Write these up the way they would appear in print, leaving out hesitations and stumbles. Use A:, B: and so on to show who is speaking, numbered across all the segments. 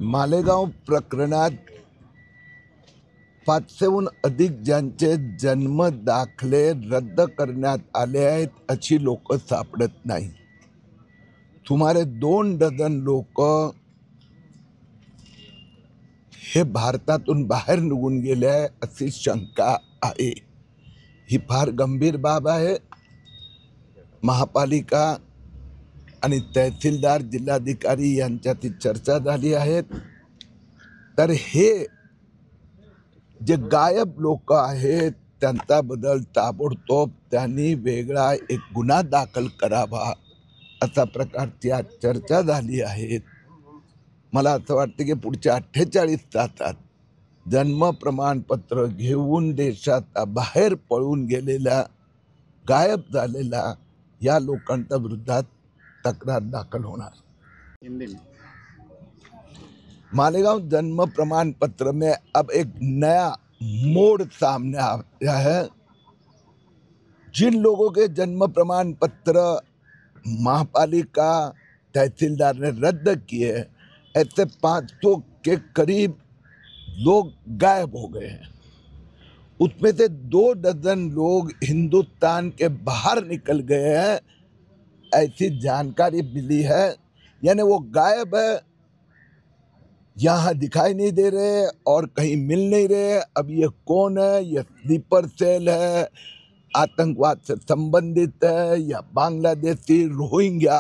A: मालेगाव प्रकरणात 500हून अधिक ज्यांचे जन्म दाखले रद्द करण्यात आले आहेत अशी लोक सापडत नाही। सुमारे 2 डझन लोक हे भारतातून बाहेर निघून गेले आहे अशी शंका आहे। ही फार गंभीर बाब आहे। महापालिका आणि तहसीलदार जिल्हाधिकारी यांच्यात चर्चा झाली आहे। तर हे जे गायब लोक आहेत त्यांचा बदल ताबडतोब त्यांनी वेगळा एक गुन्हा दाखल करावा अशा प्रकारची आज चर्चा झाली आहे। मला असं वाटतं की पुढच्या 48 तासात जन्म प्रमाणपत्र घेऊन देशात बाहेर पळून गेलेल्या गायब झालेल्या या लोकांच्या विरोधात तक्रार दाखल होणार। मालेगांव जन्म प्रमाण पत्र में अब एक नया मोड़ सामने आया है। जिन लोगों के जन्म प्रमाण पत्र महापालिका तहसीलदार ने रद्द किए, ऐसे 500 के करीब लोग गायब हो गए हैं। उसमें से 2 डज़न लोग हिंदुस्तान के बाहर निकल गए हैं, ऐसी जानकारी मिली है। यानी वो गायब है, यहाँ दिखाई नहीं दे रहे और कहीं मिल नहीं रहे। अब ये कौन है? ये स्लीपर सेल है, आतंकवाद से संबंधित है या बांग्लादेशी रोहिंग्या?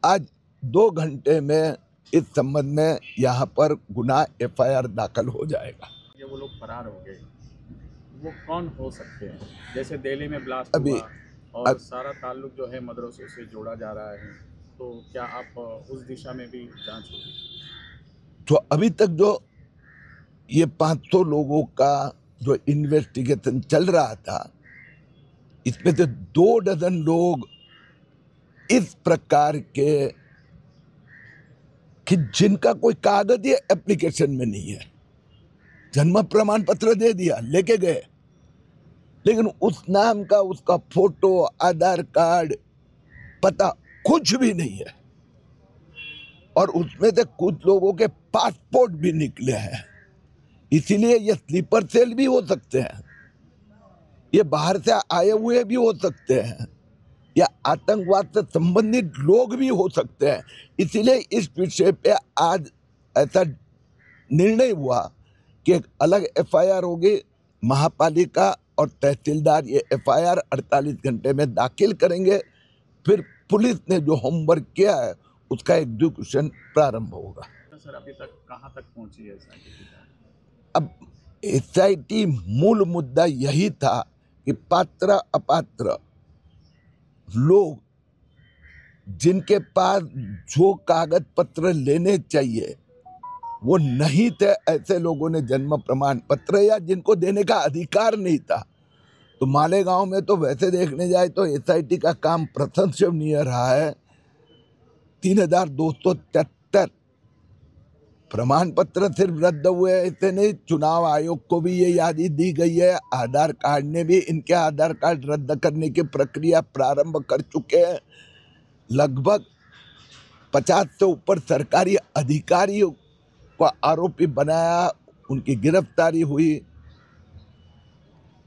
A: आज 2 घंटे में इस संबंध में यहाँ पर गुना FIR दाखल हो जाएगा।
B: ये वो लोग फरार हो गए, वो कौन हो सकते हैं? जैसे दिल्ली में ब्लास्ट हुआ और सारा ताल्लुक जो है मदरसों से जोड़ा जा रहा है, तो क्या आप उस दिशा में भी जांच होगी?
A: तो अभी तक जो ये 500 लोगों का जो इन्वेस्टिगेशन चल रहा था, इसमें से 2 डज़न लोग इस प्रकार के कि जिनका कोई कागज या एप्लीकेशन में नहीं है, जन्म प्रमाण पत्र दे दिया, लेके गए, लेकिन उस नाम का उसका फोटो, आधार कार्ड, पता कुछ भी नहीं है। और उसमें से कुछ लोगों के पासपोर्ट भी निकले हैं। इसीलिए ये स्लीपर सेल भी हो सकते हैं, ये बाहर से आए हुए भी हो सकते हैं, या आतंकवाद से संबंधित लोग भी हो सकते हैं। इसीलिए इस विषय पे आज ऐसा निर्णय हुआ कि एक अलग FIR होगी। महापालिका और तहसीलदार ये FIR 48 घंटे में दाखिल करेंगे। फिर पुलिस ने जो होमवर्क किया है उसका एग्जीक्यूशन प्रारंभ होगा।
B: सर, अभी तक कहाँ तक पहुंची है SIT?
A: अब SIT मूल मुद्दा यही था कि पात्र अपात्र लोग जिनके पास जो कागज पत्र लेने चाहिए वो नहीं थे, ऐसे लोगों ने जन्म प्रमाण पत्र या जिनको देने का अधिकार नहीं था। तो मालेगांव में तो वैसे देखने जाए तो SIT का काम प्रशंसनीय रहा है। 3273 प्रमाण पत्र सिर्फ रद्द हुए, ऐसे नहीं, चुनाव आयोग को भी ये यादी दी गई है। आधार कार्ड ने भी इनके आधार कार्ड रद्द करने की प्रक्रिया प्रारंभ कर चुके हैं। लगभग 50 से ऊपर सरकारी अधिकारियों को आरोपी बनाया, उनकी गिरफ्तारी हुई।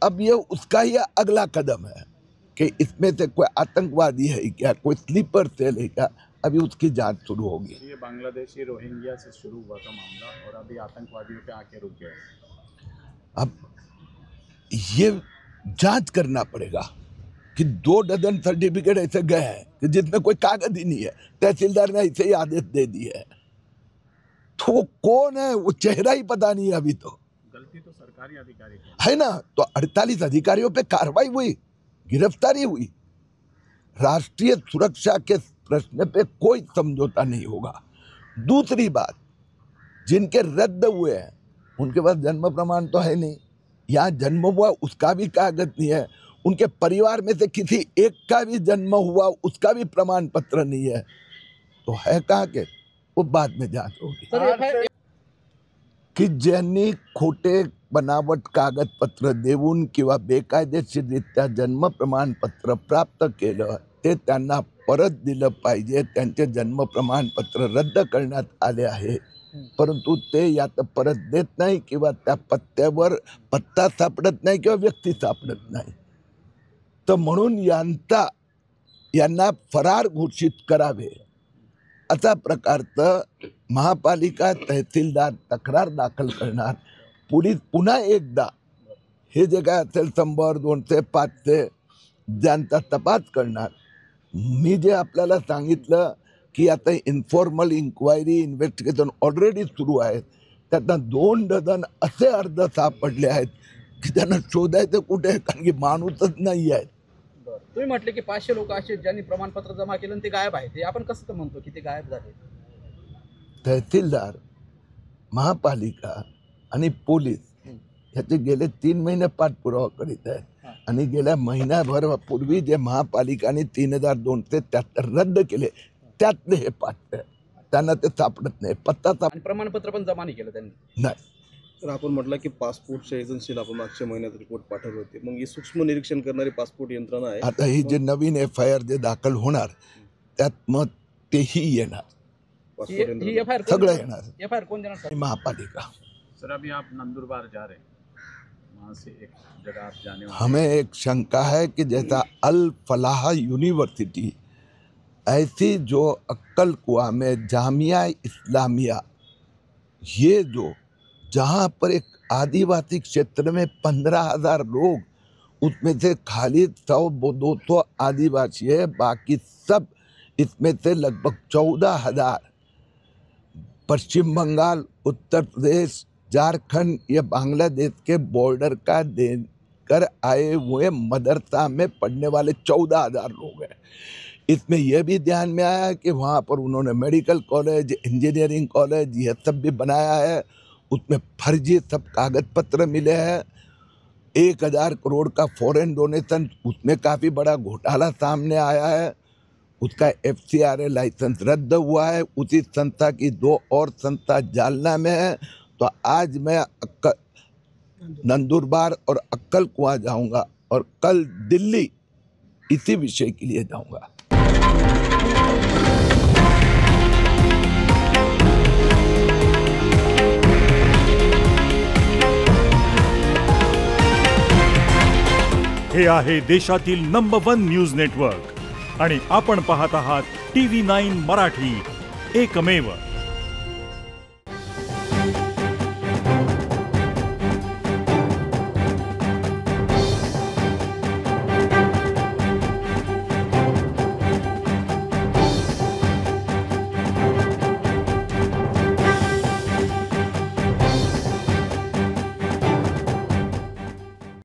A: अब ये उसका ही अगला कदम है कि इसमें से कोई आतंकवादी है क्या, कोई स्लीपर सेल है क्या, अभी उसकी जांच शुरू होगी।
B: ये बांग्लादेशी रोहिंग्या से शुरू हुआ था मामला और अभी आतंकवादियों पे आके रुक गया।
A: अब ये जांच करना पड़ेगा कि 2 डज़न सर्टिफिकेट ऐसे गए हैं कि जिसमें कोई कागज ही नहीं है, तहसीलदार ने ऐसे ही आदेश दे दिए है। तो वो कौन है? वो चेहरा ही पता नहीं है अभी तो।
B: गलती तो सरकारी अधिकारी
A: है ना। तो 48 अधिकारियों पे कार्रवाई हुई, गिरफ्तारी हुई। राष्ट्रीय सुरक्षा के प्रश्न पे कोई समझौता नहीं होगा। दूसरी बात, जिनके रद्द हुए हैं उनके पास जन्म प्रमाण तो है नहीं, यहाँ जन्म हुआ उसका भी कागज नहीं है, उनके परिवार में से किसी एक का भी जन्म हुआ उसका भी प्रमाण पत्र नहीं है, तो है कहाँ के? वो बाद में जांच होगी। की ज्यांनी खोटे बनावट कागदपत्र देऊन किंवा बेकायदेशीररित्या जन्म प्रमाणपत्र प्राप्त केलं ते त्यांना परत दिलं पाहिजे. त्यांचे जन्म प्रमाणपत्र रद्द करण्यात आले आहे, परंतु ते या तर परत देत नाही किंवा त्या पत्त्यावर पत्ता सापडत नाही किंवा व्यक्ती सापडत नाही. तर म्हणून यांना फरार घोषित करावे अशा प्रकारचं महापालिका तहसीलदार तक्रार दाखल करणार. पोलीस पुन्हा एकदा हे जे काय असेल 100, 200, 500 ज्यांचा तपास करणार. मी जे आपल्याला सांगितलं की आता इन्फॉर्मल इन्क्वायरी इन्व्हेस्टिगेशन ऑलरेडी सुरू आहेत. त्यातनं 2 डझन असे अर्ज सापडले आहेत की त्यांना शोधायचं कुठे आहे, कारण की माणूसच नाही आहे.
C: तुम्ही म्हटले की 500 लोक असे ज्यांनी प्रमाणपत्र जमा केलं ते गायब आहेत. ते आपण कसं म्हणतो की ते गायब झाले?
A: तहसीलदार, महापालिका आणि पोलीस ह्याचे गेले 3 महिने पाठपुरावा करीत आहेत आणि गेल्या महिन्याभरापूर्वी जे महापालिकाने 3273 रद्द केले त्यातले हे पाठ त्यांना ते सापडत नाही. पत्ता
C: प्रमाणपत्र पण जमा नाही केलं त्यांनी.
A: नाही.
D: तर आपण म्हटलं की पासपोर्टच्या एजन्सीला आपण मागच्या महिन्यात रिपोर्ट पाठवले होते. मग ही सूक्ष्म निरीक्षण करणारी पासपोर्ट यंत्रणा आहे.
A: आता ही जे नवीन FIR जे दाखल होणार त्यात मग तेही येणार, सगळं येणार.
C: FIR कोण देणार?
A: महापालिका.
B: सर अभी आप नंदुरबार जा रहे हैं, वहाँ से एक जगह आप जाने वाले
A: हमें एक शंका है कि जैसा अल फलाह यूनिवर्सिटी, ऐसी जो अक्कल कुआ में जामिया इस्लामिया, ये जो जहाँ पर एक आदिवासी क्षेत्र में 15,000 लोग, उसमें से खाली 100-200 आदिवासी है, बाकी सब इसमें से लगभग 14,000 पश्चिम बंगाल, उत्तर प्रदेश, झारखंड, ये बांग्लादेश के बॉर्डर का देकर आए हुए मदरसा में पढ़ने वाले 14,000 लोग हैं. इसमें यह भी ध्यान में आया कि वहाँ पर उन्होंने मेडिकल कॉलेज, इंजीनियरिंग कॉलेज ये सब भी बनाया है. उसमें फर्जी सब कागज पत्र मिले हैं. 1,000 करोड़ का फॉरेन डोनेशन, उसमें काफ़ी बड़ा घोटाला सामने आया है. उसका FCRA लाइसेंस रद्द हुआ है. उसी संस्था की 2 और संस्था जालना में है. तो आज मैं नंदुरबार और अक्कल कुआं जाऊंगा और कल दिल्ली इसी विषय के लिए जाऊंगा.
E: हे आहे देशातील नंबर 1 न्यूज नेटवर्क आणि आपण पाहत आहात TV9 मराठी, एकमेव.